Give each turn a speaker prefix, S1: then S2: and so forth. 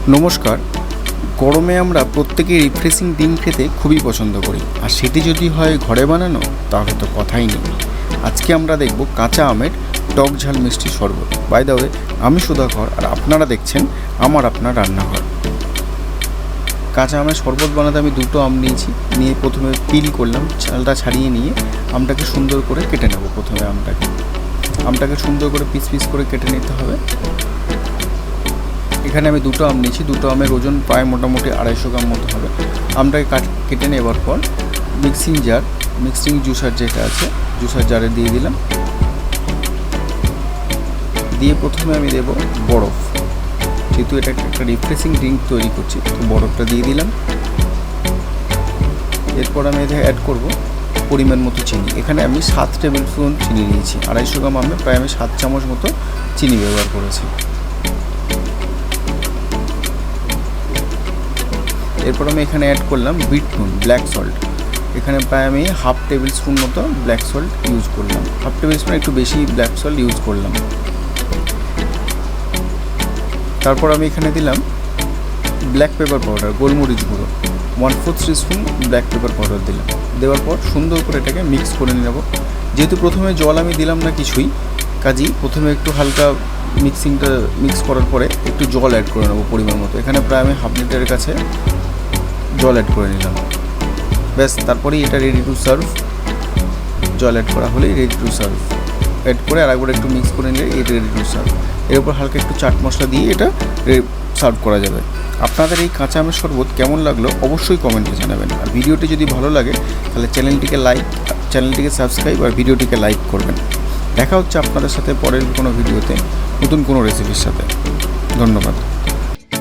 S1: নমস্কার। গরমে আমরা প্রত্যেকেই রিফ্রেশিং ড্রিঙ্ক খেতে খুবই পছন্দ করি, আর সেটি যদি হয় ঘরে বানানো তাহলে তো কথাই নেই। আজকে আমরা দেখব কাঁচা আমের টক ঝাল মিষ্টি শরবত। বাই দ্য ওয়ে, আমি সুধাকর আর আপনারা দেখছেন আপনার রান্নাঘর। কাঁচা আমের শরবত বানাতে আমি দুটো আম নিয়েছি, নিয়ে প্রথমে পিল করলাম, ছালটা ছাড়িয়ে নিয়ে আমটাকে সুন্দর করে কেটে নেব। প্রথমে আমটাকে সুন্দর করে পিস পিস করে কেটে নিতে হবে। এখানে আমি দুটো আম নিয়েছি, দুটো আমের ওজন প্রায় মোটামুটি 250 গ্রাম মতো হবে। আমটাকে কেটে নেবার পর মিক্সিং জুসার যেটা আছে, জুসার জারে দিয়ে দিলাম। দিয়ে প্রথমে আমি দেবো বরফ, যেহেতু এটা একটা রিফ্রেশিং ড্রিঙ্ক তৈরি করছি, তো বরফটা দিয়ে দিলাম। এরপর আমি এতে অ্যাড করব পরিমাণ মতো চিনি। এখানে আমি 7 টেবিল স্পুন চিনি নিয়েছি। 250 গ্রাম আমে প্রায় আমি 7 চামচ মতো চিনি ব্যবহার করেছি। এরপর আমি এখানে অ্যাড করলাম বিট নুন, ব্ল্যাক সল্ট। এখানে প্রায় আমি 1/2 টেবিল স্পুন মতো ব্ল্যাক সল্ট ইউজ করলাম। 1/2 টেবিল স্পুন একটু বেশি ব্ল্যাক সল্ট ইউজ করলাম। তারপর আমি এখানে দিলাম ব্ল্যাক পেপার পাউডার, গোলমরিচ গুঁড়ো 1/4 টিস্পুন ব্ল্যাক পেপার পাউডার দিলাম। দেওয়ার পর সুন্দর করে এটাকে মিক্স করে নেব। যেহেতু প্রথমে জল আমি দিলাম না কিছুই, কাজেই প্রথমে একটু হালকা মিক্স করার পরে একটু জল অ্যাড করে নেবো পরিমাণ মতো। এখানে প্রায় আমি 1/2 লিটারের কাছে জল অ্যাড করে নিলাম। ব্যাস, তারপরেই এটা রেডি টু সার্ভ। জল অ্যাড করা হলেই রেডি টু সার্ভ। অ্যাড করে আর একবার একটু মিক্স করে নিলে এটা রেডি টু সার্ভ। এর উপর হালকা একটু চাট মশলা দিয়ে এটা সার্ভ করা যাবে। আপনাদের এই কাঁচা আমের শরবত কেমন লাগলো অবশ্যই কমেন্টে জানাবেন। আর ভিডিওটি যদি ভালো লাগে তাহলে চ্যানেলটিকে সাবস্ক্রাইব আর ভিডিওটিকে লাইক করবেন। দেখা হচ্ছে আপনাদের সাথে পরের কোনো ভিডিওতে নতুন কোনো রেসিপির সাথে। ধন্যবাদ।